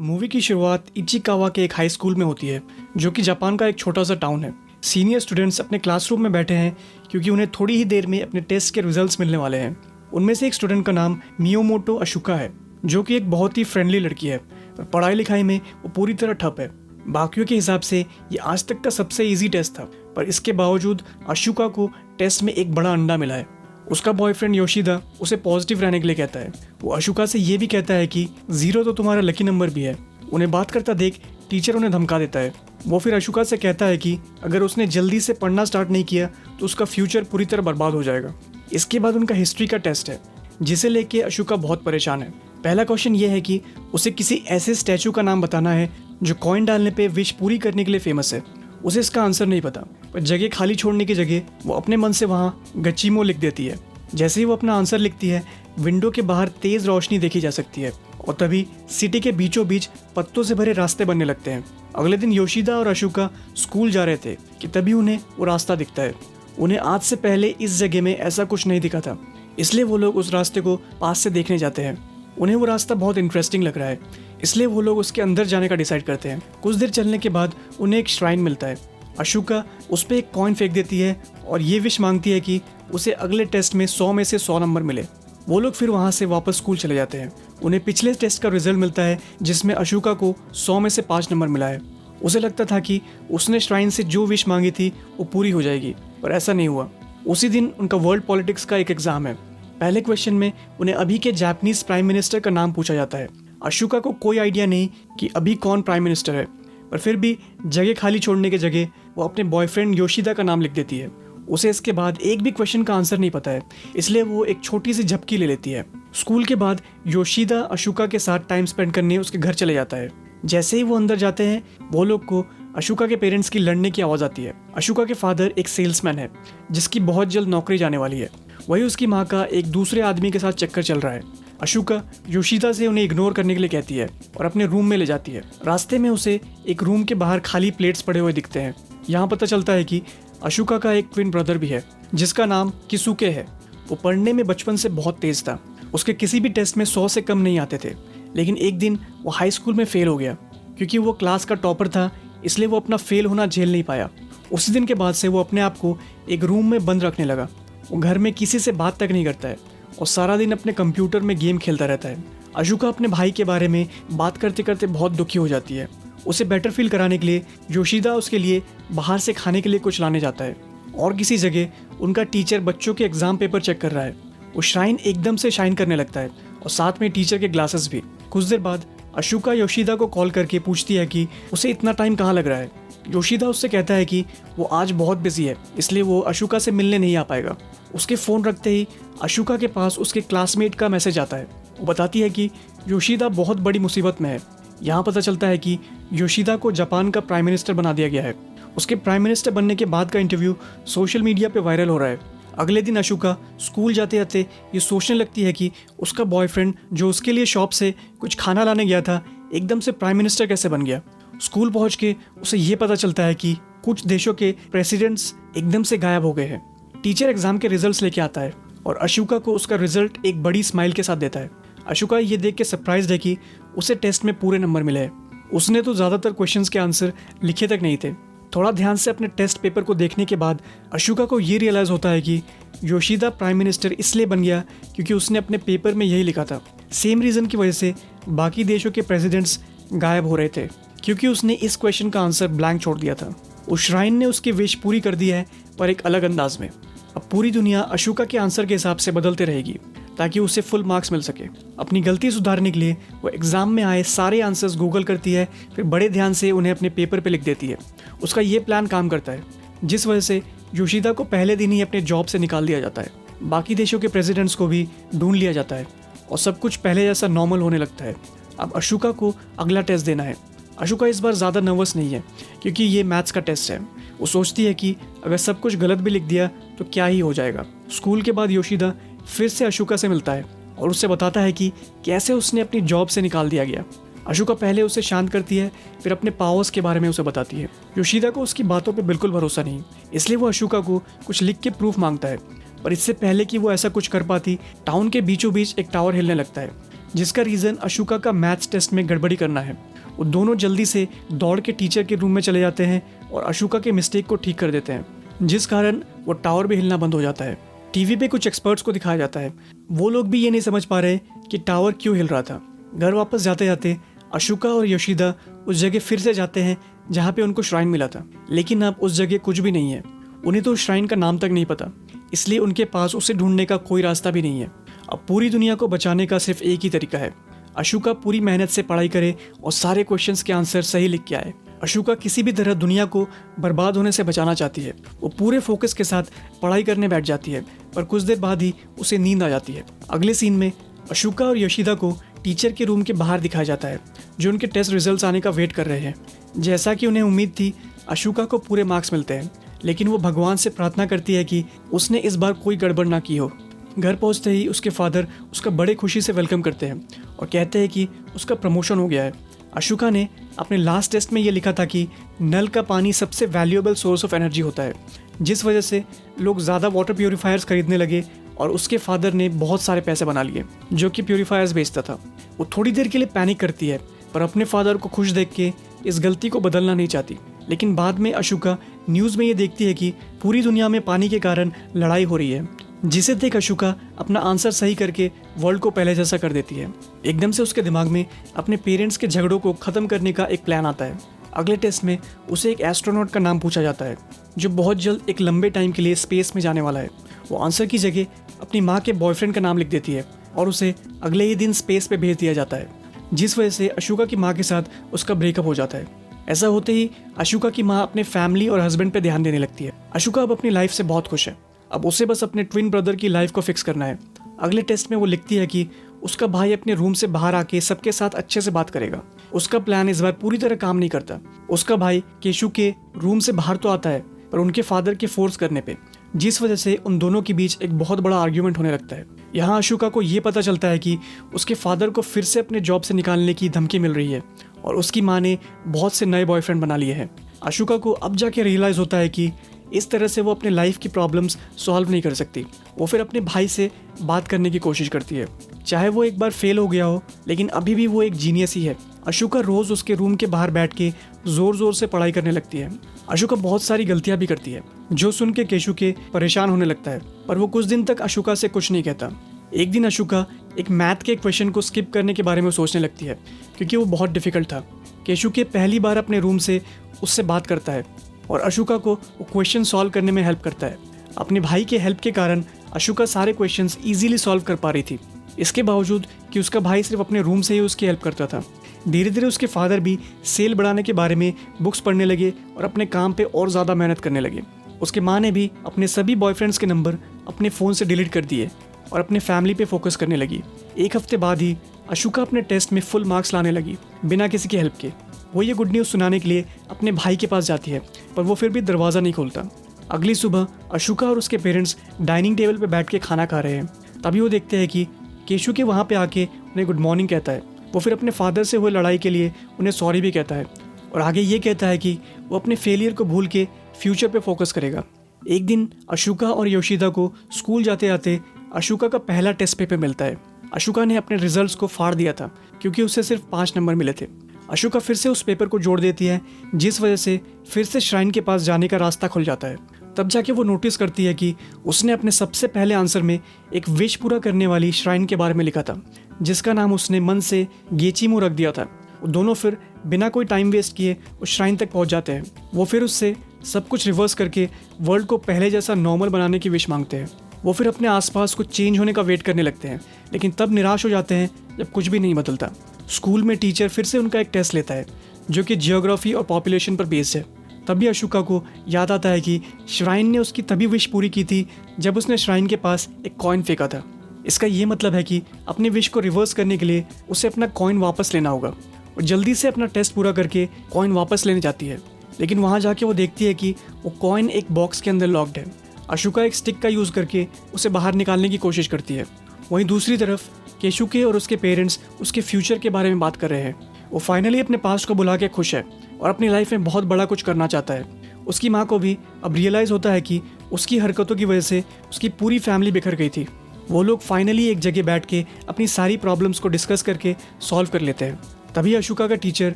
Movie की शुरुआत Ichikawa के एक हाई स्कूल में होती है जो कि जापान का एक छोटा सा टाउन है। सीनियर स्टूडेंट्स अपने क्लासरूम में बैठे हैं क्योंकि उन्हें थोड़ी ही देर में अपने टेस्ट के रिजल्ट्स मिलने वाले हैं। उनमें से एक स्टूडेंट का नाम मियोमोटो अशुका है जो कि एक बहुत ही फ्रेंडली लड़की है, पर पढ़ाई लिखाई में वो पूरी तरह ठप है। बाकियों के हिसाब से ये आज तक का सबसे ईजी टेस्ट था, पर इसके बावजूद अशुका को टेस्ट में एक बड़ा अंडा मिला है। उसका बॉयफ्रेंड योशिदा उसे पॉजिटिव रहने के लिए कहता है। वो अशुका से ये भी कहता है कि 0 तो तुम्हारा लकी नंबर भी है। उन्हें बात करता देख टीचर उन्हें धमका देता है। वो फिर अशुका से कहता है कि अगर उसने जल्दी से पढ़ना स्टार्ट नहीं किया तो उसका फ्यूचर पूरी तरह बर्बाद हो जाएगा। इसके बाद उनका हिस्ट्री का टेस्ट है जिसे लेके अशुका बहुत परेशान है। पहला क्वेश्चन ये है कि उसे किसी ऐसे स्टैचू का नाम बताना है जो कॉइन डालने पे विश पूरी करने के लिए फेमस है। उसे इसका आंसर नहीं पता, पर जगह खाली छोड़ने की जगह वो अपने मन से वहाँ गचीमो लिख देती है। जैसे ही वो अपना आंसर लिखती है, विंडो के बाहर तेज रोशनी देखी जा सकती है और तभी सिटी के बीचों बीच पत्तों से भरे रास्ते बनने लगते हैं। अगले दिन योशिदा और अशुका स्कूल जा रहे थे कि तभी उन्हें वो रास्ता दिखता है। उन्हें आज से पहले इस जगह में ऐसा कुछ नहीं दिखा था, इसलिए वो लोग उस रास्ते को पास से देखने जाते हैं। उन्हें वो रास्ता बहुत इंटरेस्टिंग लग रहा है, इसलिए वो लोग उसके अंदर जाने का डिसाइड करते हैं। कुछ देर चलने के बाद उन्हें एक श्राइन मिलता है। अशुका उस पर एक कॉइन फेंक देती है और ये विश मांगती है कि उसे अगले टेस्ट में 100 में से 100 नंबर मिले। वो लोग फिर वहाँ से वापस स्कूल चले जाते हैं। उन्हें पिछले टेस्ट का रिजल्ट मिलता है जिसमें अशुका को 100 में से 5 नंबर मिला है। उसे लगता था कि उसने श्राइन से जो विश मांगी थी वो पूरी हो जाएगी, पर ऐसा नहीं हुआ। उसी दिन उनका वर्ल्ड पॉलिटिक्स का एक एग्जाम है। पहले क्वेश्चन में उन्हें अभी के जापानीज प्राइम मिनिस्टर का नाम पूछा जाता है। अशुका को कोई आइडिया नहीं कि अभी कौन प्राइम मिनिस्टर है, पर फिर भी जगह खाली छोड़ने की जगह वो अपने बॉयफ्रेंड योशिदा का नाम लिख देती है। उसे इसके बाद एक भी क्वेश्चन का आंसर नहीं पता है, इसलिए वो एक छोटी सी झपकी ले लेती है। स्कूल के बाद योशिदा अशुका के साथ टाइम स्पेंड करने उसके घर चले जाता है। जैसे ही वो अंदर जाते हैं, वो लोग को अशुका के पेरेंट्स की लड़ने की आवाज़ आती है। अशुका के फादर एक सेल्समैन है जिसकी बहुत जल्द नौकरी जाने वाली है। वही उसकी माँ का एक दूसरे आदमी के साथ चक्कर चल रहा है। अशुका योशिदा से उन्हें इग्नोर करने के लिए कहती है और अपने रूम में ले जाती है। रास्ते में उसे एक रूम के बाहर खाली प्लेट्स पड़े हुए दिखते हैं। यहाँ पता चलता है कि अशुका का एक ट्विन ब्रदर भी है जिसका नाम किसुके है। वो पढ़ने में बचपन से बहुत तेज था। उसके किसी भी टेस्ट में 100 से कम नहीं आते थे, लेकिन एक दिन वो हाई स्कूल में फेल हो गया। क्योंकि वो क्लास का टॉपर था, इसलिए वो अपना फेल होना झेल नहीं पाया। उसी दिन के बाद से वो अपने आप को एक रूम में बंद रखने लगा। वो घर में किसी से बात तक नहीं करता है और सारा दिन अपने कंप्यूटर में गेम खेलता रहता है। अशुका अपने भाई के बारे में बात करते करते बहुत दुखी हो जाती है। उसे बेटर फील कराने के लिए योशिदा उसके लिए बाहर से खाने के लिए कुछ लाने जाता है। और किसी जगह उनका टीचर बच्चों के एग्जाम पेपर चेक कर रहा है। वो श्राइन एकदम से शाइन करने लगता है और साथ में टीचर के ग्लासेस भी। कुछ देर बाद अशुका योशिदा को कॉल करके पूछती है कि उसे इतना टाइम कहाँ लग रहा है। योशिदा उससे कहता है कि वो आज बहुत बिजी है, इसलिए वो अशुका से मिलने नहीं आ पाएगा। उसके फ़ोन रखते ही अशुका के पास उसके क्लासमेट का मैसेज आता है। वो बताती है कि योशिदा बहुत बड़ी मुसीबत में है। यहाँ पता चलता है कि योशिदा को जापान का प्राइम मिनिस्टर बना दिया गया है। उसके प्राइम मिनिस्टर बनने के बाद का इंटरव्यू सोशल मीडिया पे वायरल हो रहा है। अगले दिन अशुका स्कूल जाते जाते ये सोचने लगती है कि उसका बॉयफ्रेंड जो उसके लिए शॉप से कुछ खाना लाने गया था, एकदम से प्राइम मिनिस्टर कैसे बन गया। स्कूल पहुंच के उसे ये पता चलता है कि कुछ देशों के प्रेसिडेंट्स एकदम से गायब हो गए हैं। टीचर एग्जाम के रिजल्ट्स लेके आता है और अशुका को उसका रिजल्ट एक बड़ी स्माइल के साथ देता है। अशुका ये देख के सरप्राइज्ड है कि उसे टेस्ट में पूरे नंबर मिले हैं। उसने तो ज़्यादातर क्वेश्चंस के आंसर लिखे तक नहीं थे। थोड़ा ध्यान से अपने टेस्ट पेपर को देखने के बाद अशुका को ये रियलाइज़ होता है कि योशिदा प्राइम मिनिस्टर इसलिए बन गया क्योंकि उसने अपने पेपर में यही लिखा था। सेम रीज़न की वजह से बाकी देशों के प्रेसिडेंट्स गायब हो रहे थे, क्योंकि उसने इस क्वेश्चन का आंसर ब्लैंक छोड़ दिया था। उस श्राइन ने उसकी विश पूरी कर दी है, पर एक अलग अंदाज में। अब पूरी दुनिया अशुका के आंसर के हिसाब से बदलते रहेगी ताकि उसे फुल मार्क्स मिल सके। अपनी गलती सुधारने के लिए वो एग्जाम में आए सारे आंसर्स गूगल करती है, फिर बड़े ध्यान से उन्हें अपने पेपर पे लिख देती है। उसका ये प्लान काम करता है, जिस वजह से योशिदा को पहले दिन ही अपने जॉब से निकाल दिया जाता है। बाकी देशों के प्रेसिडेंट्स को भी ढूंढ लिया जाता है और सब कुछ पहले जैसा नॉर्मल होने लगता है। अब अशुका को अगला टेस्ट देना है। अशुका इस बार ज़्यादा नर्वस नहीं है क्योंकि ये मैथ्स का टेस्ट है। वो सोचती है कि अगर सब कुछ गलत भी लिख दिया तो क्या ही हो जाएगा। स्कूल के बाद योशिदा फिर से अशुका से मिलता है और उससे बताता है कि कैसे उसने अपनी जॉब से निकाल दिया गया। अशुका पहले उसे शांत करती है, फिर अपने पावर्स के बारे में उसे बताती है। योशिदा को उसकी बातों पे बिल्कुल भरोसा नहीं, इसलिए वो अशुका को कुछ लिख के प्रूफ मांगता है। पर इससे पहले कि वो ऐसा कुछ कर पाती, टाउन के बीचों बीच एक टावर हिलने लगता है, जिसका रीज़न अशुका का मैथ्स टेस्ट में गड़बड़ी करना है। वो दोनों जल्दी से दौड़ के टीचर के रूम में चले जाते हैं और अशोका के मिस्टेक को ठीक कर देते हैं, जिस कारण वो टावर भी हिलना बंद हो जाता है। टीवी पे कुछ एक्सपर्ट्स को दिखाया जाता है। वो लोग भी ये नहीं समझ पा रहे कि टावर क्यों हिल रहा था। घर वापस जाते जाते अशोका और योशिदा उस जगह फिर से जाते हैं जहाँ पे उनको श्राइन मिला था, लेकिन अब उस जगह कुछ भी नहीं है। उन्हें तो श्राइन का नाम तक नहीं पता, इसलिए उनके पास उसे ढूंढने का कोई रास्ता भी नहीं है। अब पूरी दुनिया को बचाने का सिर्फ एक ही तरीका है, अशोका पूरी मेहनत से पढ़ाई करे और सारे क्वेश्चंस के आंसर सही लिख के आए। अशोका किसी भी तरह दुनिया को बर्बाद होने से बचाना चाहती है। वो पूरे फोकस के साथ पढ़ाई करने बैठ जाती है, पर कुछ देर बाद ही उसे नींद आ जाती है। अगले सीन में अशोका और योशिदा को टीचर के रूम के बाहर दिखाया जाता है, जो उनके टेस्ट रिजल्ट्स आने का वेट कर रहे हैं। जैसा कि उन्हें उम्मीद थी, अशोका को पूरे मार्क्स मिलते हैं, लेकिन वो भगवान से प्रार्थना करती है कि उसने इस बार कोई गड़बड़ ना की हो। घर पहुंचते ही उसके फादर उसका बड़े खुशी से वेलकम करते हैं और कहते हैं कि उसका प्रमोशन हो गया है। अशोका ने अपने लास्ट टेस्ट में ये लिखा था कि नल का पानी सबसे वैल्यूएबल सोर्स ऑफ एनर्जी होता है, जिस वजह से लोग ज़्यादा वाटर प्योरीफायर्स खरीदने लगे और उसके फादर ने बहुत सारे पैसे बना लिए जो कि प्योरीफायर्स बेचता था। वो थोड़ी देर के लिए पैनिक करती है, पर अपने फादर को खुश देख के इस गलती को बदलना नहीं चाहती। लेकिन बाद में अशोका न्यूज़ में ये देखती है कि पूरी दुनिया में पानी के कारण लड़ाई हो रही है, जिसे देख अशोका अपना आंसर सही करके वर्ल्ड को पहले जैसा कर देती है। एकदम से उसके दिमाग में अपने पेरेंट्स के झगड़ों को ख़त्म करने का एक प्लान आता है। अगले टेस्ट में उसे एक एस्ट्रोनॉट का नाम पूछा जाता है, जो बहुत जल्द एक लंबे टाइम के लिए स्पेस में जाने वाला है। वो आंसर की जगह अपनी माँ के बॉयफ्रेंड का नाम लिख देती है और उसे अगले ही दिन स्पेस पे भेज दिया जाता है, जिस वजह से अशोका की माँ के साथ उसका ब्रेकअप हो जाता है। ऐसा होते ही अशोका की माँ अपने फैमिली और हस्बैंड पे ध्यान देने लगती है। अशोका अब अपनी लाइफ से बहुत खुश है। अब उसे बस अपने ट्विन ब्रदर की लाइफ को फिक्स करना है। अगले टेस्ट में वो लिखती है कि उसका भाई अपने रूम से बाहर आके सबके साथ अच्छे से बात करेगा। उसका प्लान इस बार पूरी तरह काम नहीं करता। उसका भाई केशु के रूम से बाहर तो आता है, पर उनके फादर के फोर्स करने पे, जिस वजह से उन दोनों के बीच एक बहुत बड़ा आर्ग्यूमेंट होने लगता है। यहाँ अशोका को ये पता चलता है कि उसके फादर को फिर से अपने जॉब से निकालने की धमकी मिल रही है और उसकी माँ ने बहुत से नए बॉयफ्रेंड बना लिए हैं। अशोका को अब जाके रियलाइज़ होता है कि इस तरह से वो अपने लाइफ की प्रॉब्लम्स सॉल्व नहीं कर सकती। वो फिर अपने भाई से बात करने की कोशिश करती है। चाहे वो एक बार फेल हो गया हो, लेकिन अभी भी वो एक जीनियस ही है। अशोका रोज़ उसके रूम के बाहर बैठ के ज़ोर ज़ोर से पढ़ाई करने लगती है। अशोका बहुत सारी गलतियाँ भी करती है, जो सुन के केशु के परेशान होने लगता है, पर वो कुछ दिन तक अशोका से कुछ नहीं कहता। एक दिन अशोका एक मैथ के क्वेश्चन को स्किप करने के बारे में सोचने लगती है, क्योंकि वो बहुत डिफ़िकल्ट था। केशु के पहली बार अपने रूम से उससे बात करता है और अशोका को वो क्वेश्चन सॉल्व करने में हेल्प करता है। अपने भाई के हेल्प के कारण अशोका सारे क्वेश्चंस इजीली सॉल्व कर पा रही थी, इसके बावजूद कि उसका भाई सिर्फ अपने रूम से ही उसकी हेल्प करता था। धीरे धीरे उसके फादर भी सेल बढ़ाने के बारे में बुक्स पढ़ने लगे और अपने काम पे और ज़्यादा मेहनत करने लगे। उसके माँ ने भी अपने सभी बॉयफ्रेंड्स के नंबर अपने फ़ोन से डिलीट कर दिए और अपने फैमिली पे फोकस करने लगी। एक हफ्ते बाद ही अशोका अपने टेस्ट में फुल मार्क्स लाने लगी, बिना किसी की हेल्प के। वो ये गुड न्यूज़ सुनाने के लिए अपने भाई के पास जाती है, पर वो फिर भी दरवाज़ा नहीं खोलता। अगली सुबह अशोका और उसके पेरेंट्स डाइनिंग टेबल पे बैठ के खाना खा रहे हैं। तभी वो देखते हैं कि केशु के वहाँ पे आके उन्हें गुड मॉर्निंग कहता है। वो फिर अपने फादर से हुए लड़ाई के लिए उन्हें सॉरी भी कहता है और आगे ये कहता है कि वो अपने फेलियर को भूल के फ्यूचर पे फोकस करेगा। एक दिन अशोका और योशिदा को स्कूल जाते जाते अशोका का पहला टेस्ट पेपर मिलता है। अशोका ने अपने रिजल्ट्स को फाड़ दिया था, क्योंकि उसे सिर्फ 5 नंबर मिले थे। अशोका फिर से उस पेपर को जोड़ देती है, जिस वजह से फिर से श्राइन के पास जाने का रास्ता खुल जाता है। तब जाके वो नोटिस करती है कि उसने अपने सबसे पहले आंसर में एक विश पूरा करने वाली श्राइन के बारे में लिखा था, जिसका नाम उसने मन से गेचिमो रख दिया था। वो दोनों फिर बिना कोई टाइम वेस्ट किए उस श्राइन तक पहुंच जाते हैं। वो फिर उससे सब कुछ रिवर्स करके वर्ल्ड को पहले जैसा नॉर्मल बनाने की विश मांगते हैं। वो फिर अपने आसपास कुछ चेंज होने का वेट करने लगते हैं, लेकिन तब निराश हो जाते हैं जब कुछ भी नहीं बदलता। स्कूल में टीचर फिर से उनका एक टेस्ट लेता है, जो कि जियोग्राफी और पॉपुलेशन पर बेस्ड है। तभी अशोका को याद आता है कि श्राइन ने उसकी तभी विश पूरी की थी जब उसने श्राइन के पास एक कॉइन फेंका था। इसका ये मतलब है कि अपनी विश को रिवर्स करने के लिए उसे अपना कॉइन वापस लेना होगा। और जल्दी से अपना टेस्ट पूरा करके कॉइन वापस लेने जाती है, लेकिन वहाँ जाके वो देखती है कि वो कॉइन एक बॉक्स के अंदर लॉक्ड है। अशोका एक स्टिक का यूज़ करके उसे बाहर निकालने की कोशिश करती है। वहीं दूसरी तरफ केशुके और उसके पेरेंट्स उसके फ्यूचर के बारे में बात कर रहे हैं। वो फाइनली अपने पास्ट को बुला के खुश है और अपनी लाइफ में बहुत बड़ा कुछ करना चाहता है। उसकी माँ को भी अब रियलाइज़ होता है कि उसकी हरकतों की वजह से उसकी पूरी फैमिली बिखर गई थी। वो लोग फाइनली एक जगह बैठ के अपनी सारी प्रॉब्लम्स को डिस्कस करके सॉल्व कर लेते हैं। तभी अशोका का टीचर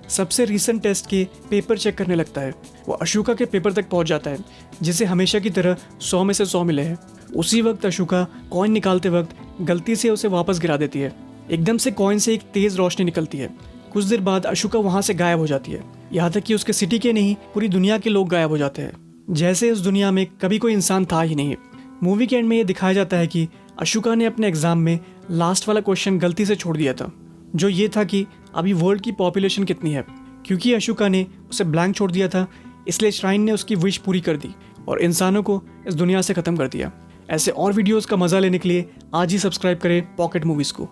सबसे रीसेंट टेस्ट के पेपर चेक करने लगता है। वो अशोका के पेपर तक पहुंच जाता है, जिसे हमेशा की तरह 100 में से 100 मिले हैं। उसी वक्त अशोका कॉइन निकालते वक्त गलती से उसे वापस गिरा देती है। एकदम से कॉइन से एक तेज रोशनी निकलती है। कुछ देर बाद अशोका वहां से गायब हो जाती है। यहाँ तक कि उसके सिटी के नहीं, पूरी दुनिया के लोग गायब हो जाते हैं, जैसे उस दुनिया में कभी कोई इंसान था ही नहीं। मूवी के एंड में ये दिखाया जाता है कि अशोका ने अपने एग्जाम में लास्ट वाला क्वेश्चन गलती से छोड़ दिया था, जो ये था कि अभी वर्ल्ड की पॉपुलेशन कितनी है। क्योंकि अशोका ने उसे ब्लैंक छोड़ दिया था, इसलिए श्राइन ने उसकी विश पूरी कर दी और इंसानों को इस दुनिया से ख़त्म कर दिया। ऐसे और वीडियोस का मज़ा लेने के लिए आज ही सब्सक्राइब करें पॉकेट मूवीज़ को।